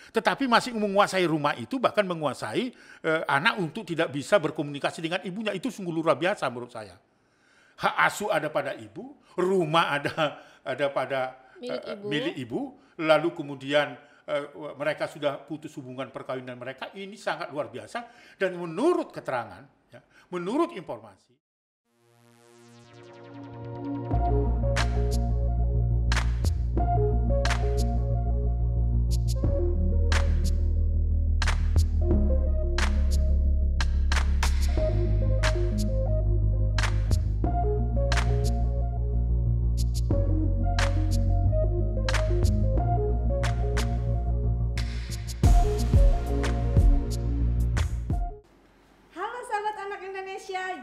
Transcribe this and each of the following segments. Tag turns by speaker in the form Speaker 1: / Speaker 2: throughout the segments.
Speaker 1: tetapi masih menguasai rumah itu, bahkan menguasai anak untuk tidak bisa berkomunikasi dengan ibunya. Itu sungguh luar biasa menurut saya. Hak asuh ada pada ibu, rumah ada pada milik ibu, lalu kemudian mereka sudah putus hubungan perkawinan mereka. Ini sangat luar biasa, dan menurut keterangan, ya, menurut informasi,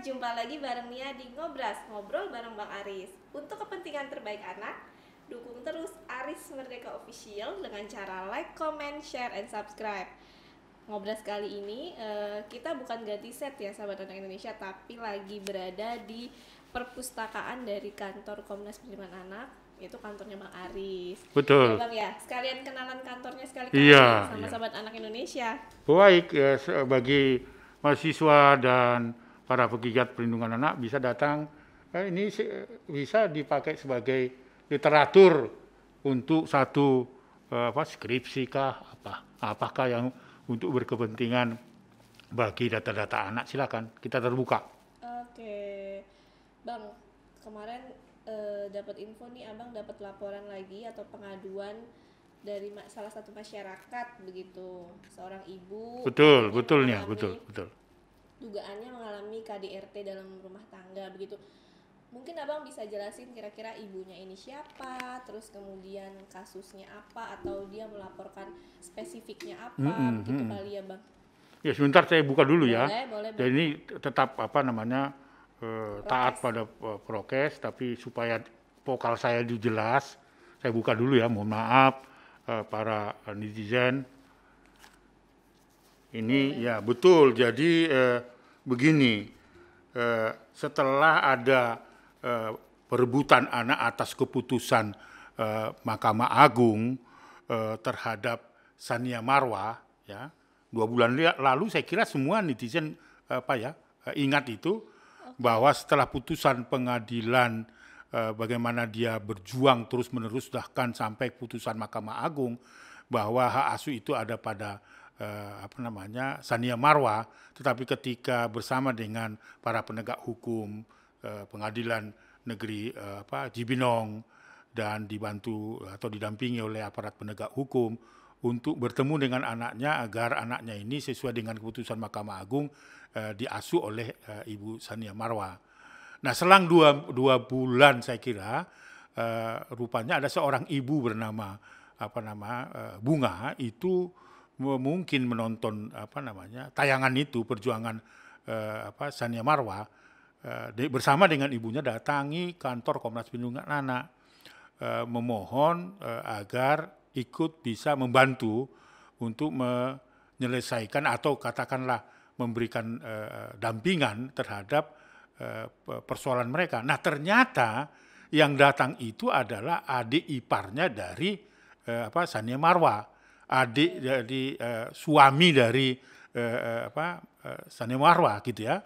Speaker 2: jumpa lagi bareng Mia di Ngobras, ngobrol bareng Bang Aris. Untuk kepentingan terbaik anak, dukung terus Aris Merdeka Official dengan cara like, comment, share, and subscribe. Ngobras kali ini kita bukan ganti set ya sahabat anak Indonesia, tapi lagi berada di perpustakaan dari kantor Komnas Perlindungan Anak, itu kantornya Bang Aris.
Speaker 1: Betul.
Speaker 2: Ya Bang ya, sekalian kenalan kantornya sekali sama sahabat anak Indonesia.
Speaker 1: Baik, bagi mahasiswa dan para pegiat perlindungan anak bisa datang, ini bisa dipakai sebagai literatur untuk satu skripsi kah, apakah yang untuk berkepentingan bagi data-data anak. Silakan, kita terbuka.
Speaker 2: Oke, Bang, kemarin dapat info nih, Abang dapat laporan lagi atau pengaduan dari salah satu masyarakat begitu, seorang ibu. Betul. Dugaannya mengalami KDRT dalam rumah tangga begitu. Mungkin Abang bisa jelasin kira-kira ibunya ini siapa, terus kemudian kasusnya apa, atau dia melaporkan spesifiknya apa, begitu kali ya Bang.
Speaker 1: Ya sebentar saya buka dulu ya.
Speaker 2: Boleh.
Speaker 1: Dan ini tetap taat pada prokes, tapi supaya vokal saya jelas, saya buka dulu ya. Mohon maaf para netizen. Ini ya betul, jadi begini, setelah ada perebutan anak atas keputusan Mahkamah Agung terhadap Sania Marwa, ya 2 bulan lalu saya kira semua netizen ingat itu, bahwa setelah putusan pengadilan bagaimana dia berjuang terus-menerus bahkan sampai putusan Mahkamah Agung bahwa hak asuh itu ada pada Sania Marwa, tetapi ketika bersama dengan para penegak hukum pengadilan negeri Cibinong dan dibantu atau didampingi oleh aparat penegak hukum untuk bertemu dengan anaknya agar anaknya ini sesuai dengan keputusan Mahkamah Agung diasuh oleh Ibu Sania Marwa. Nah, selang dua bulan saya kira rupanya ada seorang ibu bernama Bunga itu mungkin menonton tayangan itu, perjuangan Sania Marwa, bersama dengan ibunya datangi kantor Komnas Perlindungan Anak, memohon agar ikut bisa membantu untuk menyelesaikan atau katakanlah memberikan dampingan terhadap persoalan mereka. Nah, ternyata yang datang itu adalah adik iparnya dari Sania Marwa, adik dari suami dari Sania Marwa gitu ya.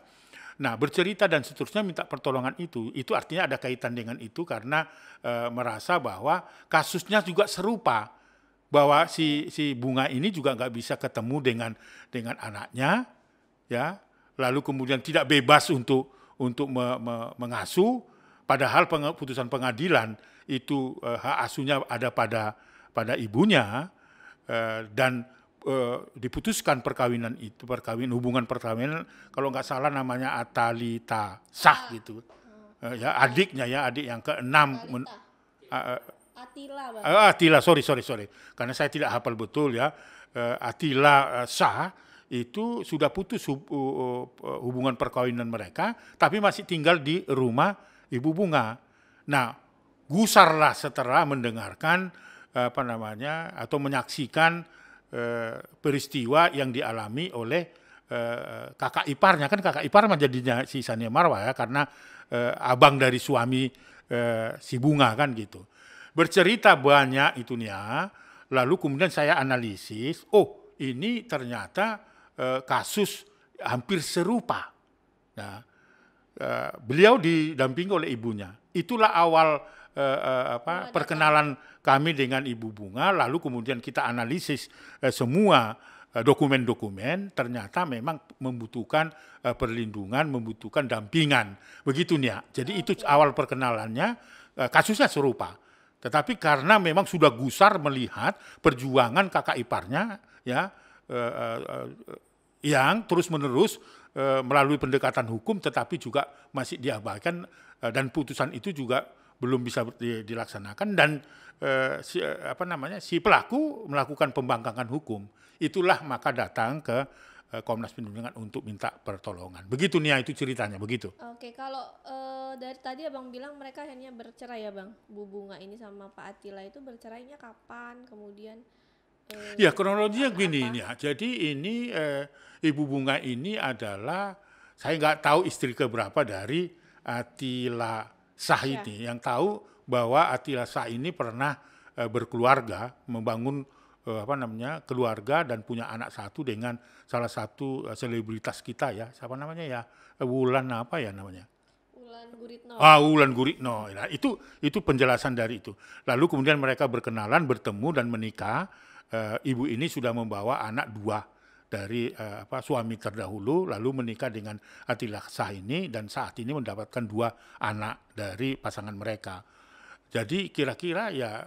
Speaker 1: Nah, bercerita dan seterusnya minta pertolongan itu artinya ada kaitan dengan itu karena merasa bahwa kasusnya juga serupa, bahwa si Bunga ini juga nggak bisa ketemu dengan anaknya, ya, lalu kemudian tidak bebas untuk mengasuh, padahal putusan pengadilan itu hak asuhnya ada pada ibunya. Dan diputuskan hubungan perkawinan kalau nggak salah namanya atalita sah gitu, ya adik yang ke-6 Atila, sorry karena saya tidak hafal betul ya, Atila sah itu sudah putus hubungan perkawinan mereka tapi masih tinggal di rumah Ibu Bunga. Nah, gusarlah setelah mendengarkan atau menyaksikan peristiwa yang dialami oleh kakak iparnya, kan kakak ipar jadinya si Sania Marwa ya, karena abang dari suami si Bunga kan gitu. Bercerita banyak itu nih ya, lalu kemudian saya analisis, oh ini ternyata kasus hampir serupa. Nah, beliau didampingi oleh ibunya. Itulah awal perkenalan kami dengan Ibu Bunga, lalu kemudian kita analisis semua dokumen-dokumen, ternyata memang membutuhkan perlindungan, membutuhkan dampingan. Begitu nih ya. Jadi itu awal perkenalannya, kasusnya serupa. Tetapi karena memang sudah gusar melihat perjuangan kakak iparnya, ya, yang terus-menerus melalui pendekatan hukum, tetapi juga masih diabaikan, dan putusan itu juga belum bisa dilaksanakan, dan si pelaku melakukan pembangkangan hukum. Itulah maka datang ke Komnas Perlindungan untuk minta pertolongan. Begitu Nia, itu ceritanya begitu.
Speaker 2: Oke, kalau dari tadi Abang bilang mereka akhirnya bercerai ya Bang, Bu Bunga ini sama Pak Atila itu bercerainya kapan? Kemudian
Speaker 1: ya kronologinya gini ya. Jadi ini Ibu Bunga ini adalah, saya nggak tahu istri keberapa dari Atila Shah ini. Yang tahu bahwa Atila Shah ini pernah berkeluarga, membangun keluarga dan punya anak satu dengan salah satu selebritas kita ya. Siapa namanya ya? Wulan apa ya namanya?
Speaker 2: Wulan Guritno.
Speaker 1: Wulan Guritno. Nah, itu penjelasan dari itu. Lalu kemudian mereka berkenalan, bertemu dan menikah. Ibu ini sudah membawa anak 2 dari suami terdahulu, lalu menikah dengan Atila Shah ini, dan saat ini mendapatkan 2 anak dari pasangan mereka. Jadi kira-kira ya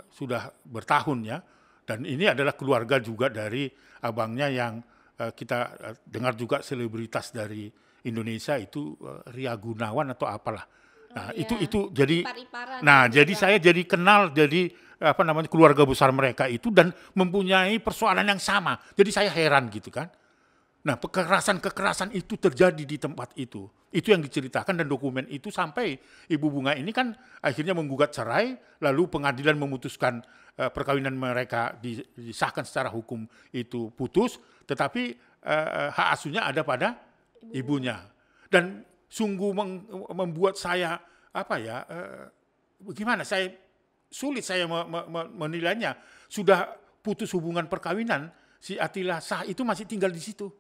Speaker 1: sudah bertahun ya, dan ini adalah keluarga juga dari abangnya yang kita dengar juga selebritas dari Indonesia itu Ria Gunawan atau apalah. Nah, itu jadi jadi saya jadi kenal jadi keluarga besar mereka itu dan mempunyai persoalan yang sama. Jadi saya heran gitu kan. Nah, kekerasan itu terjadi di tempat itu. Itu yang diceritakan, dan dokumen itu sampai Ibu Bunga ini kan akhirnya menggugat cerai, lalu pengadilan memutuskan perkawinan mereka disahkan secara hukum itu putus, tetapi hak asuhnya ada pada ibunya. Dan sungguh membuat saya sulit saya menilainya. Sudah putus hubungan perkawinan, si Atila Shah itu masih tinggal di situ.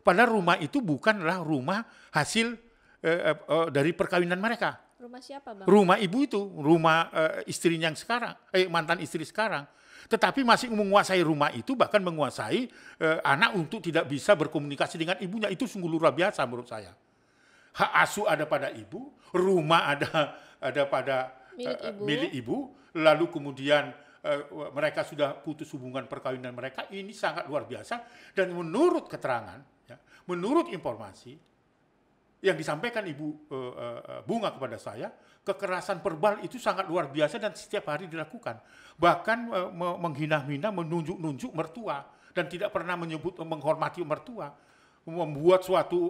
Speaker 1: Padahal rumah itu bukanlah rumah hasil dari perkawinan mereka.
Speaker 2: Rumah siapa Bang?
Speaker 1: Rumah ibu itu, rumah istrinya yang sekarang, mantan istri sekarang. Tetapi masih menguasai rumah itu, bahkan menguasai anak untuk tidak bisa berkomunikasi dengan ibunya. Itu sungguh luar biasa menurut saya. Hak asuh ada pada ibu, rumah ada pada milik ibu, lalu kemudian mereka sudah putus hubungan perkawinan mereka. Ini sangat luar biasa, dan menurut keterangan, menurut informasi yang disampaikan Ibu Bunga kepada saya, kekerasan verbal itu sangat luar biasa dan setiap hari dilakukan. Bahkan menghina-hina, menunjuk-nunjuk mertua, dan tidak pernah menghormati mertua, membuat suatu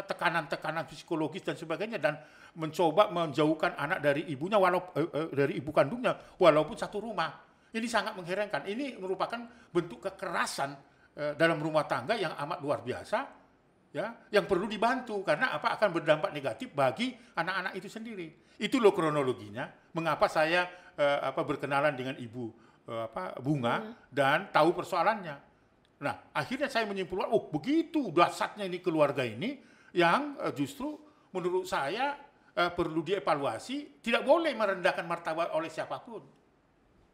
Speaker 1: tekanan-tekanan psikologis dan sebagainya, dan mencoba menjauhkan anak dari ibunya dari ibu kandungnya walaupun satu rumah. Ini sangat mengherankan. Ini merupakan bentuk kekerasan dalam rumah tangga yang amat luar biasa, ya, yang perlu dibantu karena akan berdampak negatif bagi anak-anak itu sendiri. Itu loh kronologinya. Mengapa saya berkenalan dengan Ibu Bunga dan tahu persoalannya. Nah, akhirnya saya menyimpulkan, begitu dahsyatnya ini keluarga ini yang justru menurut saya perlu dievaluasi, tidak boleh merendahkan martabat oleh siapapun.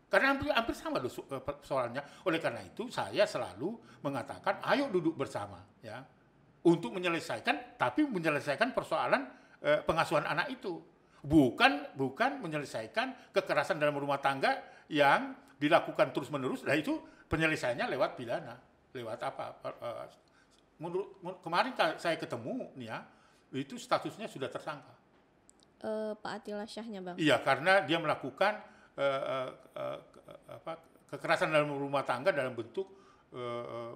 Speaker 1: Karena hampir sama loh persoalannya. Oleh karena itu saya selalu mengatakan, ayo duduk bersama ya, untuk menyelesaikan, tapi menyelesaikan persoalan pengasuhan anak itu. Bukan menyelesaikan kekerasan dalam rumah tangga yang dilakukan terus-menerus. Nah, itu penyelesaiannya lewat pidana. Lewat kemarin saya ketemu nih ya, itu statusnya sudah tersangka.
Speaker 2: Pak Atila Shahnya Bang?
Speaker 1: Iya, karena dia melakukan kekerasan dalam rumah tangga dalam bentuk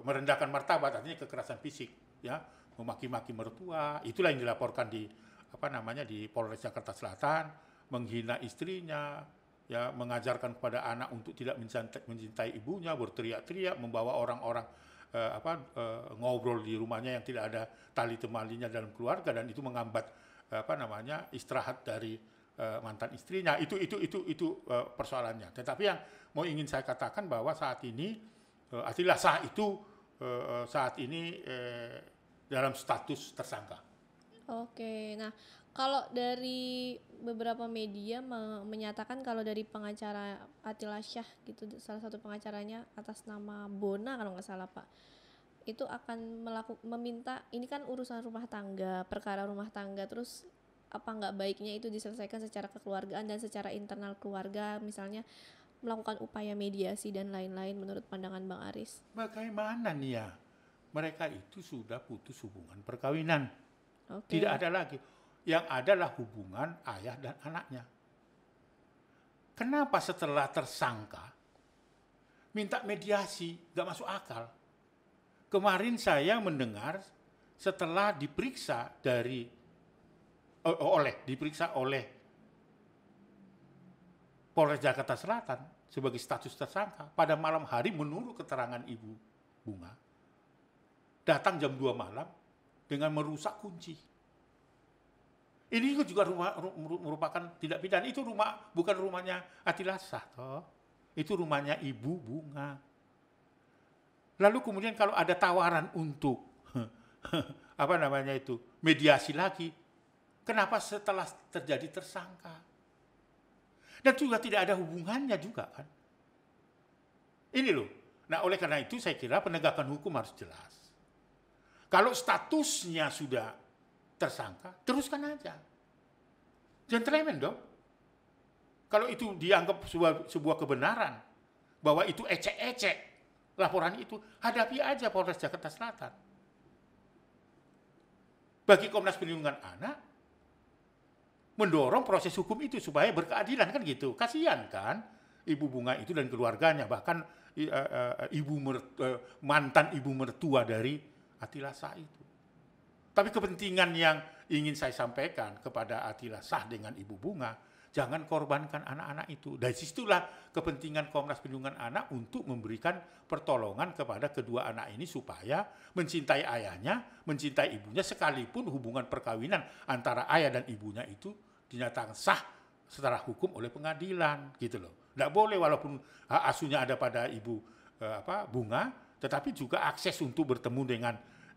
Speaker 1: merendahkan martabat, artinya kekerasan fisik, ya, memaki-maki mertua. Itulah yang dilaporkan di Polres Jakarta Selatan, menghina istrinya, ya, mengajarkan kepada anak untuk tidak mencintai ibunya, berteriak-teriak, membawa orang-orang ngobrol di rumahnya yang tidak ada tali temalinya dalam keluarga, dan itu menghambat istirahat dari mantan istrinya. Itu persoalannya. Tetapi yang mau ingin saya katakan bahwa saat ini Attila Shah itu saat ini dalam status tersangka.
Speaker 2: Oke, nah kalau dari beberapa media menyatakan kalau dari pengacara Attila Shah gitu, salah satu pengacaranya atas nama Bona kalau nggak salah Pak, itu akan meminta, ini kan urusan rumah tangga, perkara rumah tangga, terus apa nggak baiknya itu diselesaikan secara kekeluargaan dan secara internal keluarga, misalnya melakukan upaya mediasi dan lain-lain menurut pandangan Bang Aris.
Speaker 1: Bagaimana nih ya? Mereka itu sudah putus hubungan perkawinan.
Speaker 2: Oke.
Speaker 1: Tidak ada lagi. Yang adalah hubungan ayah dan anaknya. Kenapa setelah tersangka minta mediasi? Gak masuk akal. Kemarin saya mendengar setelah diperiksa oleh Polres Jakarta Selatan sebagai status tersangka pada malam hari menurut keterangan Ibu Bunga datang jam 2 malam dengan merusak kunci. Ini juga merupakan tidak pidana. Itu bukan rumahnya Attila Shah toh. Itu rumahnya Ibu Bunga. Lalu kemudian kalau ada tawaran untuk mediasi lagi, kenapa setelah terjadi tersangka? Dan juga tidak ada hubungannya juga kan. Ini loh. Nah oleh karena itu saya kira penegakan hukum harus jelas. Kalau statusnya sudah tersangka, teruskan aja. Gentleman dong. Kalau itu dianggap sebuah kebenaran, bahwa itu ecek-ecek, laporan itu, hadapi aja Polres Jakarta Selatan. Bagi Komnas Perlindungan Anak, mendorong proses hukum itu supaya berkeadilan kan gitu. Kasihan kan Ibu Bunga itu dan keluarganya, bahkan mantan ibu mertua dari Attila Shah itu. Tapi kepentingan yang ingin saya sampaikan kepada Attila Shah dengan Ibu Bunga, jangan korbankan anak-anak itu. Dari situlah kepentingan Komnas Perlindungan Anak untuk memberikan pertolongan kepada kedua anak ini supaya mencintai ayahnya, mencintai ibunya, sekalipun hubungan perkawinan antara ayah dan ibunya itu dinyatakan sah secara hukum oleh pengadilan, gitu loh. Nggak boleh walaupun hak asuhnya ada pada Ibu Bunga, tetapi juga akses untuk bertemu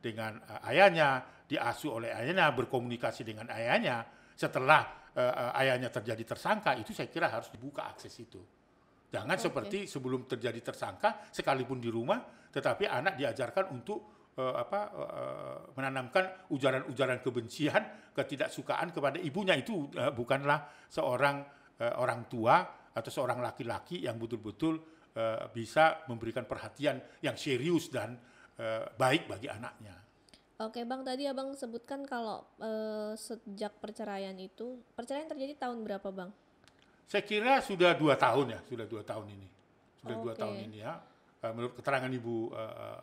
Speaker 1: dengan ayahnya, diasuh oleh ayahnya, berkomunikasi dengan ayahnya. Setelah ayahnya terjadi tersangka, itu saya kira harus dibuka akses itu. Jangan seperti sebelum terjadi tersangka, sekalipun di rumah, tetapi anak diajarkan untuk menanamkan ujaran-ujaran kebencian, ketidaksukaan kepada ibunya. Itu bukanlah seorang orang tua atau seorang laki-laki yang betul-betul bisa memberikan perhatian yang serius dan baik bagi anaknya.
Speaker 2: Oke Bang, tadi Abang sebutkan kalau sejak perceraian terjadi tahun berapa Bang?
Speaker 1: Saya kira sudah 2 tahun ya, sudah 2 tahun ini. Sudah 2 tahun ini ya, menurut keterangan Ibu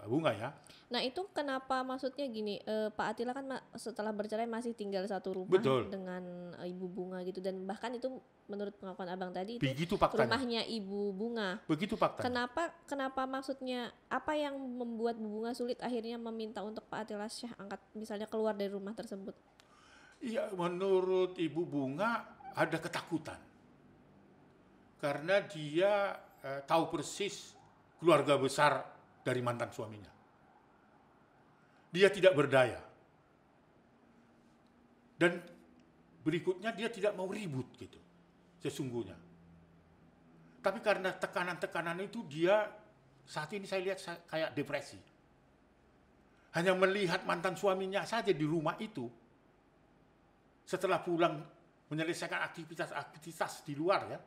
Speaker 1: Bunga ya.
Speaker 2: Nah itu kenapa, maksudnya gini, Pak Attila kan setelah bercerai masih tinggal satu rumah dengan Ibu Bunga gitu, dan bahkan itu menurut pengakuan Abang tadi itu rumahnya Ibu Bunga.
Speaker 1: Begitu faktanya.
Speaker 2: Kenapa maksudnya, apa yang membuat Bu Bunga sulit akhirnya meminta untuk Pak Attila Shah misalnya keluar dari rumah tersebut?
Speaker 1: Iya, menurut Ibu Bunga ada ketakutan. Karena dia tahu persis keluarga besar dari mantan suaminya. Dia tidak berdaya. Dan berikutnya dia tidak mau ribut gitu, sesungguhnya. Tapi karena tekanan-tekanan itu dia saat ini saya lihat kayak depresi. Hanya melihat mantan suaminya saja di rumah itu. Setelah pulang menyelesaikan aktivitas di luar ya,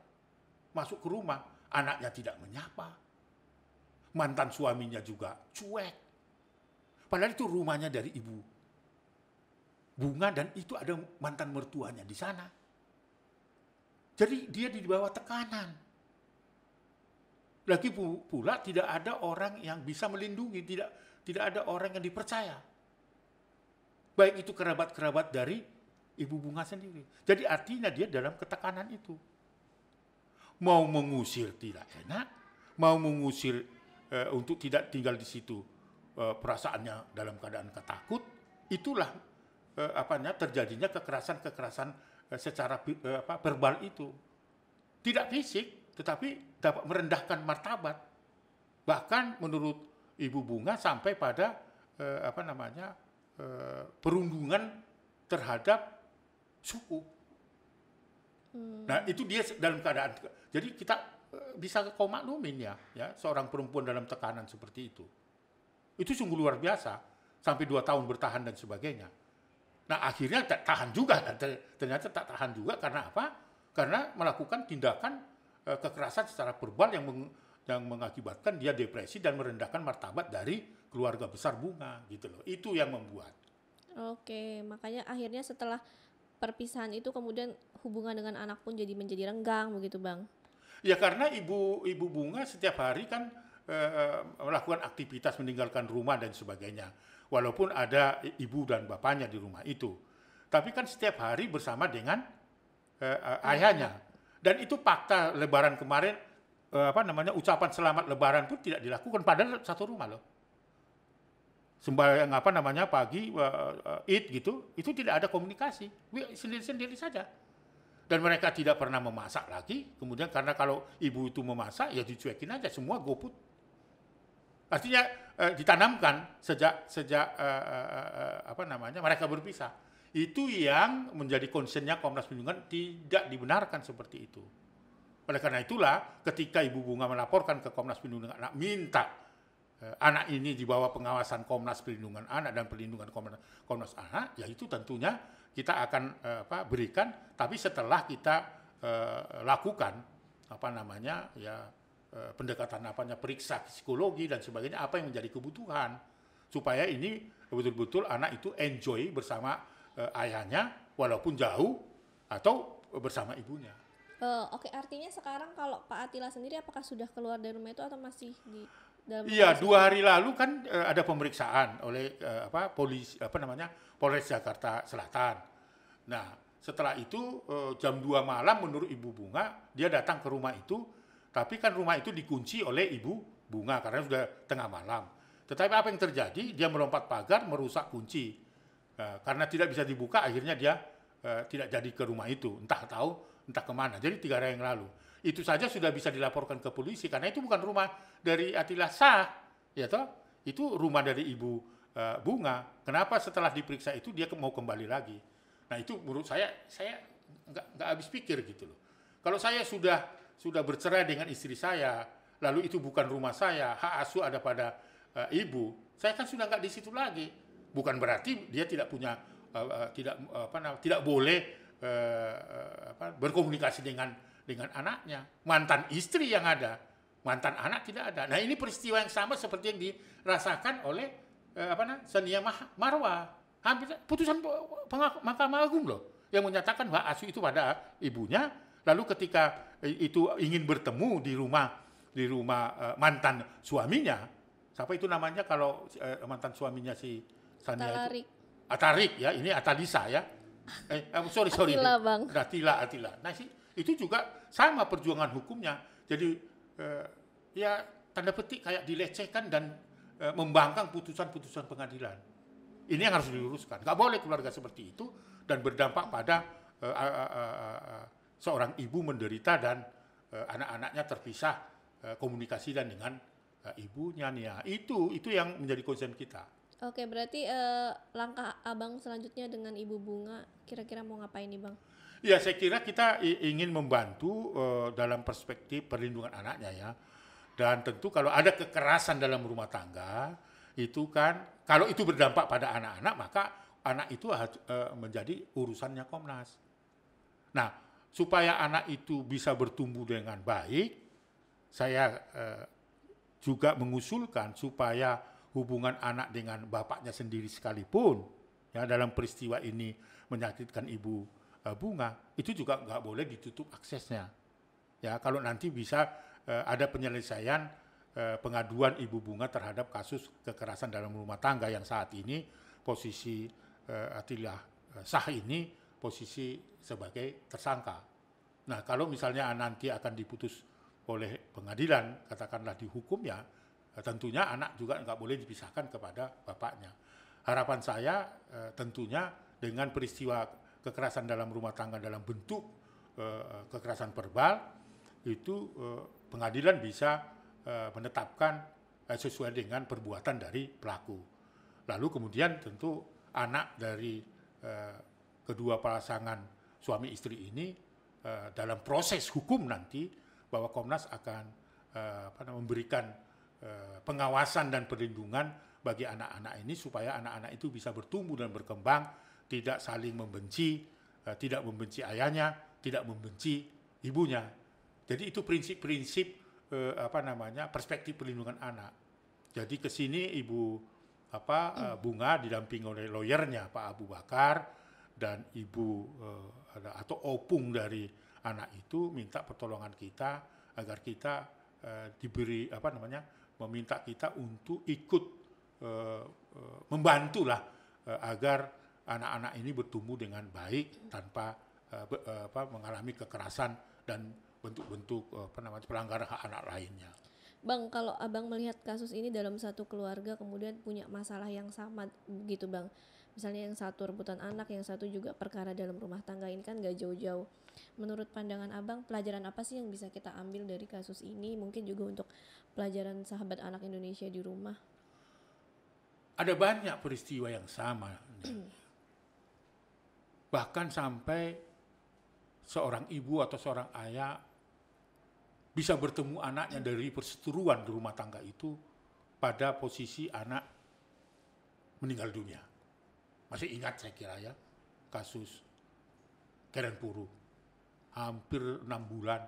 Speaker 1: masuk ke rumah, anaknya tidak menyapa. Mantan suaminya juga cuek. Padahal itu rumahnya dari Ibu Bunga dan itu ada mantan mertuanya di sana. Jadi dia di bawah tekanan. Lagi pula tidak ada orang yang bisa melindungi, tidak ada orang yang dipercaya. Baik itu kerabat-kerabat dari Ibu Bunga sendiri. Jadi artinya dia dalam ketekanan itu. Mau mengusir tidak enak, mau mengusir untuk tidak tinggal di situ, perasaannya dalam keadaan ketakut, itulah terjadinya kekerasan secara verbal itu. Tidak fisik, tetapi dapat merendahkan martabat. Bahkan menurut Ibu Bunga sampai pada perundungan terhadap suku. Nah, itu dia dalam keadaan. Jadi kita bisa kau maklumin ya, seorang perempuan dalam tekanan seperti itu. Itu sungguh luar biasa, sampai 2 tahun bertahan dan sebagainya. Nah, akhirnya tak tahan juga, ternyata tak tahan juga karena apa? Karena melakukan tindakan kekerasan secara verbal yang mengakibatkan dia depresi dan merendahkan martabat dari keluarga besar Bunga gitu loh. Itu yang membuat.
Speaker 2: Oke, makanya akhirnya setelah perpisahan itu kemudian hubungan dengan anak pun menjadi renggang begitu, Bang.
Speaker 1: Ya karena ibu Bunga setiap hari kan melakukan aktivitas meninggalkan rumah dan sebagainya. Walaupun ada ibu dan bapaknya di rumah itu. Tapi kan setiap hari bersama dengan ayahnya. Dan itu fakta Lebaran kemarin, ucapan selamat Lebaran pun tidak dilakukan padahal satu rumah loh. Sembahyang pagi Id gitu, itu tidak ada komunikasi, sendiri-sendiri saja. Dan mereka tidak pernah memasak lagi. Kemudian karena kalau ibu itu memasak ya dicuekin aja, semua GoFood. Artinya ditanamkan sejak mereka berpisah. Itu yang menjadi concernnya Komnas Perlindungan, tidak dibenarkan seperti itu. Oleh karena itulah ketika Ibu Bunga melaporkan ke Komnas Perlindungan Anak minta anak ini di bawah pengawasan Komnas Perlindungan Anak dan Perlindungan Komnas Anak, ya itu tentunya kita akan berikan, tapi setelah kita lakukan pendekatan periksa psikologi dan sebagainya, apa yang menjadi kebutuhan supaya ini betul-betul anak itu enjoy bersama ayahnya walaupun jauh atau bersama ibunya.
Speaker 2: Oke, artinya sekarang kalau Pak Atila sendiri apakah sudah keluar dari rumah itu atau masih di dalam?
Speaker 1: Iya, 2 hari lalu kan ada pemeriksaan oleh Polres Jakarta Selatan. Nah, setelah itu jam 2 malam menurut Ibu Bunga dia datang ke rumah itu, tapi kan rumah itu dikunci oleh Ibu Bunga karena sudah tengah malam. Tetapi apa yang terjadi? Dia melompat pagar, merusak kunci. Karena tidak bisa dibuka, akhirnya dia tidak jadi ke rumah itu. Entah kemana. Jadi 3 hari yang lalu. Itu saja sudah bisa dilaporkan ke polisi karena itu bukan rumah dari Atila Shah, ya toh? Itu rumah dari Ibu Bunga. Kenapa setelah diperiksa itu dia mau kembali lagi? Nah itu menurut saya nggak habis pikir gitu loh. Kalau saya sudah bercerai dengan istri saya, lalu itu bukan rumah saya, hak asuh ada pada ibu, saya kan sudah nggak di situ lagi. Bukan berarti dia tidak punya tidak boleh berkomunikasi dengan anaknya. Mantan istri yang ada, mantan anak tidak ada. Nah ini peristiwa yang sama seperti yang dirasakan oleh Sania Marwa. Hampir putusan Mahkamah Agung loh yang menyatakan hak asuh itu pada ibunya. Lalu ketika itu ingin bertemu di rumah mantan suaminya, siapa itu namanya kalau mantan suaminya si Sania itu? Atarik ya, ini Atalisa ya. Sorry.
Speaker 2: Atila, Bang.
Speaker 1: Atila. Nah itu juga sama perjuangan hukumnya. Jadi ya tanda petik kayak dilecehkan dan membangkang putusan-putusan pengadilan. Ini yang harus diluruskan. Nggak boleh keluarga seperti itu dan berdampak pada seorang ibu menderita dan anak-anaknya terpisah komunikasi dan dengan ibunya nih ya. Itu yang menjadi concern kita.
Speaker 2: Oke, berarti langkah Abang selanjutnya dengan Ibu Bunga kira-kira mau ngapain nih, Bang?
Speaker 1: Ya, saya kira kita ingin membantu dalam perspektif perlindungan anaknya ya. Dan tentu kalau ada kekerasan dalam rumah tangga, itu kan kalau itu berdampak pada anak-anak, maka anak itu menjadi urusannya Komnas. Nah, supaya anak itu bisa bertumbuh dengan baik, saya juga mengusulkan supaya hubungan anak dengan bapaknya sendiri sekalipun, ya dalam peristiwa ini menyakitkan Ibu Bunga, itu juga nggak boleh ditutup aksesnya. Ya, kalau nanti bisa ada penyelesaian pengaduan Ibu Bunga terhadap kasus kekerasan dalam rumah tangga yang saat ini posisi Atila Shah ini posisi sebagai tersangka. Nah, kalau misalnya nanti akan diputus oleh pengadilan, katakanlah dihukum ya, tentunya anak juga nggak boleh dipisahkan kepada bapaknya. Harapan saya tentunya dengan peristiwa kekerasan dalam rumah tangga dalam bentuk kekerasan verbal, itu pengadilan bisa menetapkan sesuai dengan perbuatan dari pelaku. Lalu kemudian tentu anak dari kedua pasangan suami istri ini dalam proses hukum nanti, bahwa Komnas akan memberikan pengawasan dan perlindungan bagi anak-anak ini supaya anak-anak itu bisa bertumbuh dan berkembang, tidak saling membenci, tidak membenci ayahnya, tidak membenci ibunya. Jadi itu prinsip-prinsip perspektif perlindungan anak. Jadi ke sini Ibu Bunga didampingi oleh lawyernya Pak Abu Bakar dan Ibu atau opung dari anak itu minta pertolongan kita agar kita diberi meminta kita untuk ikut membantulah agar anak-anak ini bertumbuh dengan baik tanpa mengalami kekerasan dan bentuk-bentuk pelanggaran hak anak lainnya.
Speaker 3: Bang, kalau Abang melihat kasus ini dalam satu keluarga kemudian punya masalah yang sama gitu Bang. Misalnya yang satu rebutan anak, yang satu juga perkara dalam rumah tangga, ini kan gak jauh-jauh. Menurut pandangan Abang, pelajaran apa sih yang bisa kita ambil dari kasus ini? Mungkin juga untuk pelajaran sahabat anak Indonesia di rumah.
Speaker 1: Ada banyak peristiwa yang sama. Bahkan sampai seorang ibu atau seorang ayah bisa bertemu anaknya dari perseteruan di rumah tangga itu pada posisi anak meninggal dunia. Masih ingat saya kira ya, kasus Keren Puru. Hampir 6 bulan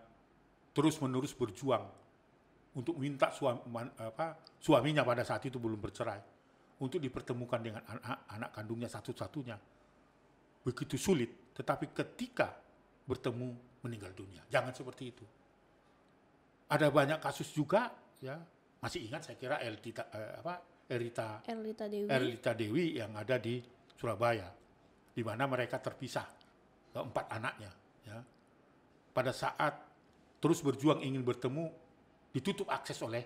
Speaker 1: terus-menerus berjuang untuk minta suaminya pada saat itu belum bercerai untuk dipertemukan dengan anak kandungnya satu-satunya. Begitu sulit, tetapi ketika bertemu meninggal dunia. Jangan seperti itu. Ada banyak kasus juga, ya masih ingat saya kira Erlita Dewi yang ada di Surabaya, di mana mereka terpisah, 4 anaknya. Ya. Pada saat terus berjuang ingin bertemu, ditutup akses oleh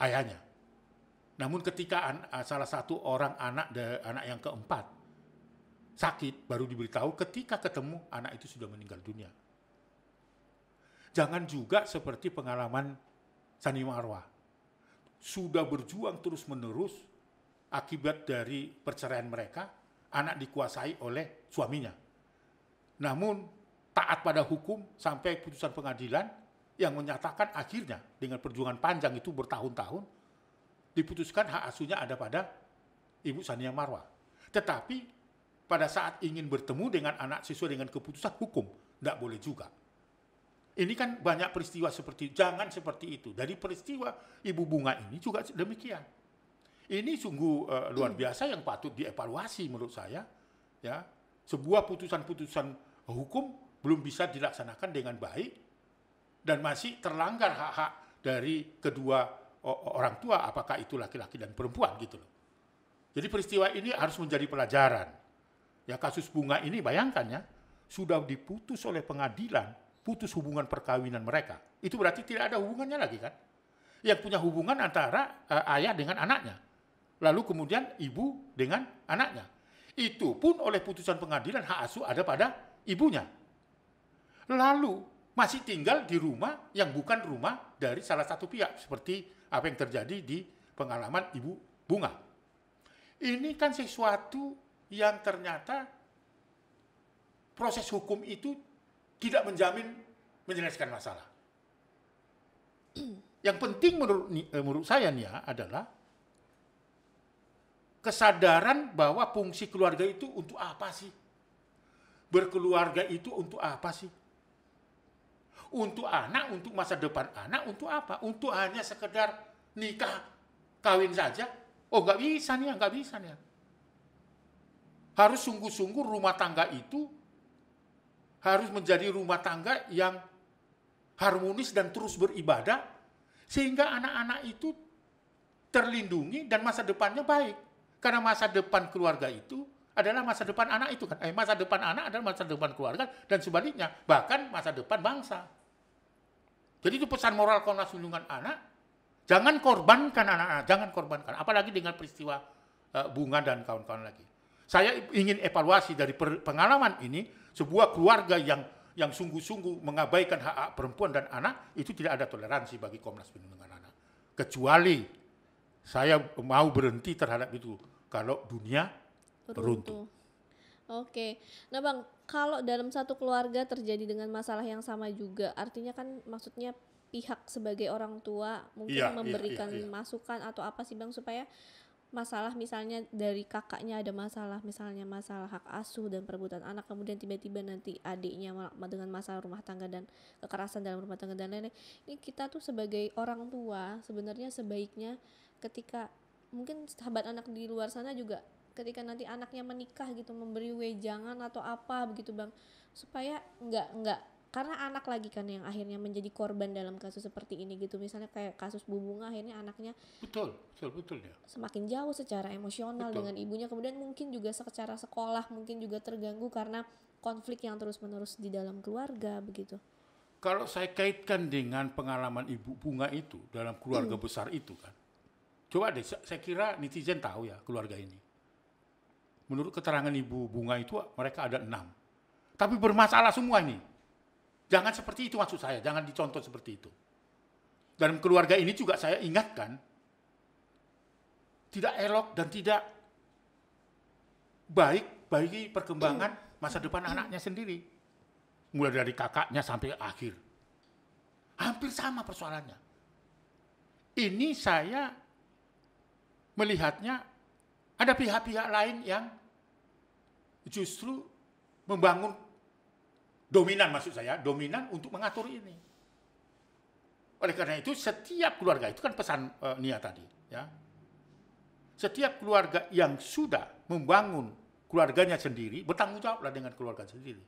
Speaker 1: ayahnya. Namun ketika salah satu orang anak yang keempat sakit, baru diberitahu ketika ketemu anak itu sudah meninggal dunia. Jangan juga seperti pengalaman Sani Marwah. Sudah berjuang terus-menerus, akibat dari perceraian mereka, anak dikuasai oleh suaminya. Namun taat pada hukum sampai putusan pengadilan yang menyatakan akhirnya dengan perjuangan panjang itu bertahun-tahun, diputuskan hak asuhnya ada pada Ibu Sania Marwah. Tetapi pada saat ingin bertemu dengan anak sesuai dengan keputusan hukum, tidak boleh juga. Ini kan banyak peristiwa seperti itu. Jangan seperti itu. Dari peristiwa Ibu Bunga ini juga demikian. Ini sungguh luar biasa yang patut dievaluasi menurut saya. Ya, sebuah putusan-putusan hukum belum bisa dilaksanakan dengan baik dan masih terlanggar hak-hak dari kedua orang tua, apakah itu laki-laki dan perempuan gitu loh. Jadi peristiwa ini harus menjadi pelajaran. Ya, kasus Bunga ini bayangkan ya, sudah diputus oleh pengadilan, putus hubungan perkawinan mereka. Itu berarti tidak ada hubungannya lagi kan? Yang punya hubungan antara ayah dengan anaknya. Lalu kemudian ibu dengan anaknya. Itu pun oleh putusan pengadilan hak asuh ada pada ibunya. Lalu masih tinggal di rumah yang bukan rumah dari salah satu pihak. Seperti apa yang terjadi di pengalaman Ibu Bunga. Ini kan sesuatu yang ternyata proses hukum itu tidak menjamin menyelesaikan masalah. Yang penting menurut saya nih ya, adalah kesadaran bahwa fungsi keluarga itu untuk apa sih? Berkeluarga itu untuk apa sih? Untuk anak, untuk masa depan anak, untuk apa? Untuk hanya sekedar nikah, kawin saja? Oh nggak bisa nih, nggak bisa nih. Harus sungguh-sungguh rumah tangga itu harus menjadi rumah tangga yang harmonis dan terus beribadah, sehingga anak-anak itu terlindungi dan masa depannya baik. Karena masa depan keluarga itu adalah masa depan anak itu kan. Masa depan anak adalah masa depan keluarga dan sebaliknya, bahkan masa depan bangsa. Jadi itu pesan moral Komnas Perlindungan Anak, jangan korbankan anak-anak, jangan korbankan. Apalagi dengan peristiwa Bunga dan kawan-kawan lagi. Saya ingin evaluasi dari pengalaman ini, sebuah keluarga yang sungguh-sungguh mengabaikan hak-hak perempuan dan anak, itu tidak ada toleransi bagi Komnas Perlindungan Anak. Kecuali saya mau berhenti terhadap itu kalau dunia runtuh.
Speaker 3: Oke, nah Bang, kalau dalam satu keluarga terjadi dengan masalah yang sama juga, artinya kan maksudnya pihak sebagai orang tua mungkin memberikan masukan atau apa sih Bang, supaya masalah misalnya dari kakaknya ada masalah, misalnya masalah hak asuh dan perebutan anak, kemudian tiba-tiba nanti adiknya dengan masalah rumah tangga dan kekerasan dalam rumah tangga dan lain-lain. Ini kita tuh sebagai orang tua sebenarnya sebaiknya ketika mungkin sahabat anak di luar sana juga ketika nanti anaknya menikah gitu memberi wejangan atau apa begitu Bang, supaya enggak karena anak lagi kan yang akhirnya menjadi korban dalam kasus seperti ini gitu, misalnya kayak kasus Bu Bunga, akhirnya anaknya
Speaker 1: betul ya,
Speaker 3: semakin jauh secara emosional dengan ibunya, kemudian mungkin juga secara sekolah mungkin juga terganggu karena konflik yang terus-menerus di dalam keluarga begitu.
Speaker 1: Kalau saya kaitkan dengan pengalaman Ibu Bunga itu dalam keluarga besar itu kan, coba deh, saya kira netizen tahu ya keluarga ini. Menurut keterangan Ibu Bunga itu mereka ada 6, tapi bermasalah semua ini. Jangan seperti itu maksud saya, jangan dicontoh seperti itu. Dalam keluarga ini juga saya ingatkan, tidak elok dan tidak baik bagi perkembangan masa depan anaknya sendiri. Mulai dari kakaknya sampai akhir. Hampir sama persoalannya. Ini saya melihatnya ada pihak-pihak lain yang justru membangun dominan, maksud saya, dominan untuk mengatur ini. Oleh karena itu, setiap keluarga, itu kan pesan Nia tadi, ya. Setiap keluarga yang sudah membangun keluarganya sendiri, bertanggung jawablah dengan keluarga sendiri.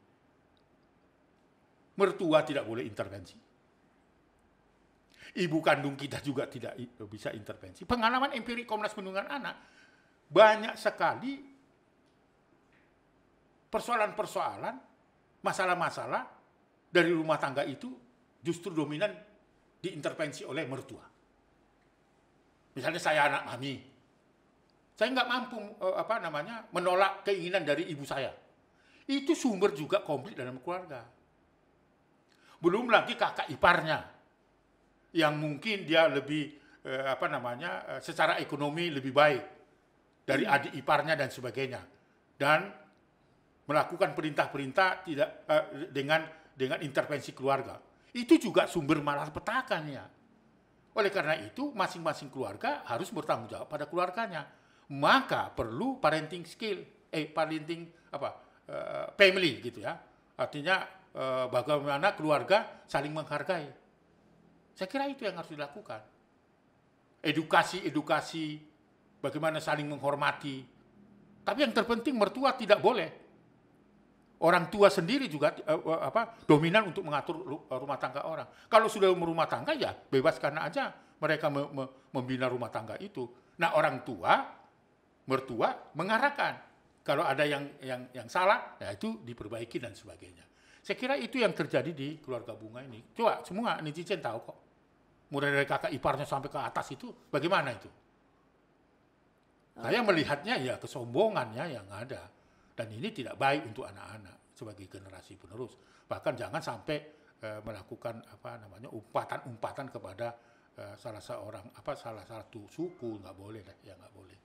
Speaker 1: Mertua tidak boleh intervensi. Ibu kandung kita juga tidak bisa intervensi. Pengalaman empirik Komnas Perlindungan Anak, banyak sekali persoalan-persoalan, masalah-masalah dari rumah tangga itu justru dominan diintervensi oleh mertua. Misalnya saya anak mami, saya nggak mampu menolak keinginan dari ibu saya. Itu sumber juga konflik dalam keluarga. Belum lagi kakak iparnya yang mungkin dia lebih secara ekonomi lebih baik dari adik iparnya dan sebagainya, dan melakukan perintah-perintah tidak dengan intervensi keluarga. Itu juga sumber malapetakan ya. Oleh karena itu masing-masing keluarga harus bertanggung jawab pada keluarganya. Maka perlu parenting skill, family gitu ya. Artinya bagaimana keluarga saling menghargai. Saya kira itu yang harus dilakukan. Edukasi, bagaimana saling menghormati. Tapi yang terpenting mertua tidak boleh. Orang tua sendiri juga dominan untuk mengatur rumah tangga orang. Kalau sudah rumah tangga ya bebaskan aja mereka membina rumah tangga itu. Nah orang tua, mertua mengarahkan. Kalau ada yang salah, ya itu diperbaiki dan sebagainya. Saya kira itu yang terjadi di keluarga Bunga ini. Coba semua netizen tahu kok. Mulai dari kakak iparnya sampai ke atas itu bagaimana itu. Saya melihatnya ya kesombongannya yang ada. Dan ini tidak baik untuk anak-anak sebagai generasi penerus. Bahkan jangan sampai melakukan umpatan-umpatan kepada salah satu suku, nggak boleh lah, ya nggak boleh.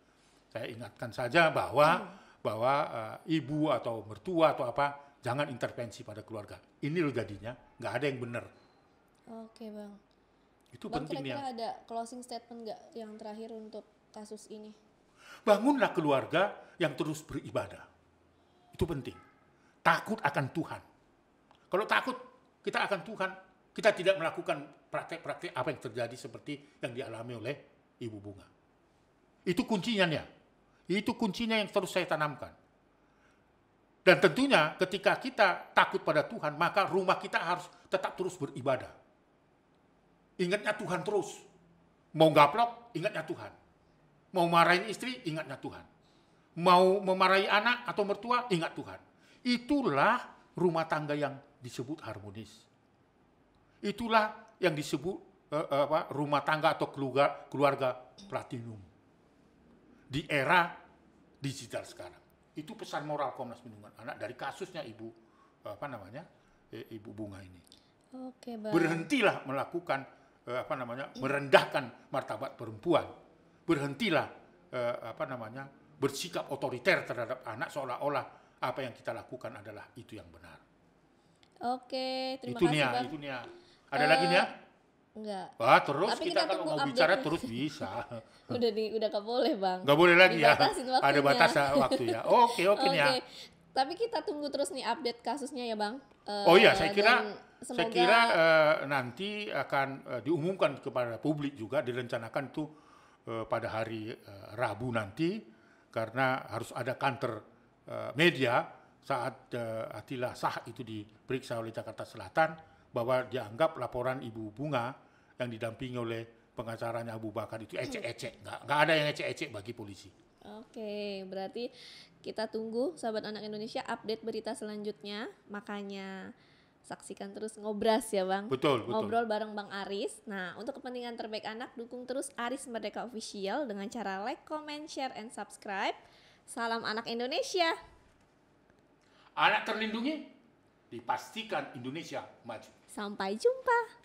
Speaker 1: Saya ingatkan saja bahwa ibu atau mertua atau apa jangan intervensi pada keluarga. Ini loh jadinya nggak ada yang benar.
Speaker 3: Oke Bang.
Speaker 1: Itu
Speaker 3: Bang,
Speaker 1: penting ya.
Speaker 3: Kira-kira ada closing statement nggak yang terakhir untuk kasus ini?
Speaker 1: Bangunlah keluarga yang terus beribadah. Itu penting. Takut akan Tuhan. Kalau takut kita akan Tuhan, kita tidak melakukan praktek-praktek apa yang terjadi seperti yang dialami oleh Ibu Bunga. Itu kuncinya ya. Itu kuncinya yang terus saya tanamkan. Dan tentunya ketika kita takut pada Tuhan, maka rumah kita harus tetap terus beribadah. Ingatnya Tuhan terus. Mau gaplok, ingatnya Tuhan. Mau marahin istri, ingatnya Tuhan. Mau memarahi anak atau mertua, ingat Tuhan. Itulah rumah tangga yang disebut harmonis. Itulah yang disebut rumah tangga atau keluarga platinum. Di era digital sekarang. Itu pesan moral Komnas Perlindungan Anak dari kasusnya Ibu Ibu Bunga ini.
Speaker 3: Oke, Bang.
Speaker 1: Berhentilah melakukan merendahkan martabat perempuan. Berhentilah bersikap otoriter terhadap anak seolah-olah apa yang kita lakukan adalah itu yang benar.
Speaker 3: Oke, terima
Speaker 1: Itu
Speaker 3: kasih,
Speaker 1: Nia,
Speaker 3: Bang.
Speaker 1: itu Nia. Ada lagi Nia?
Speaker 3: Enggak.
Speaker 1: Wah, terus
Speaker 3: Tapi
Speaker 1: kita
Speaker 3: kita
Speaker 1: kalau
Speaker 3: tunggu
Speaker 1: mau bicara
Speaker 3: update.
Speaker 1: terus bisa.
Speaker 3: Udah gak boleh, Bang.
Speaker 1: Nggak boleh lagi ya.
Speaker 3: Dibatasin waktunya.
Speaker 1: Ada batas waktu ya. Oke Nia.
Speaker 3: Oke. Tapi kita tunggu terus nih update kasusnya ya, Bang.
Speaker 1: Oh iya, saya
Speaker 3: Dan
Speaker 1: kira nanti akan diumumkan kepada publik juga, direncanakan tuh pada hari Rabu nanti, karena harus ada kantor media saat Atilla Sah itu diperiksa oleh Jakarta Selatan, bahwa dianggap laporan Ibu Bunga yang didampingi oleh pengacaranya Abu Bakar itu ecek-ecek. Nggak ada yang ecek-ecek bagi polisi.
Speaker 3: Oke, berarti kita tunggu sahabat anak Indonesia update berita selanjutnya. Makanya saksikan terus Ngobras ya, Bang.
Speaker 1: Betul.
Speaker 3: Ngobrol bareng Bang Aris. Nah, untuk kepentingan terbaik anak, dukung terus Aris Merdeka Official dengan cara like, comment, share, and subscribe. Salam anak Indonesia.
Speaker 1: Anak terlindungi, dipastikan Indonesia maju.
Speaker 3: Sampai jumpa.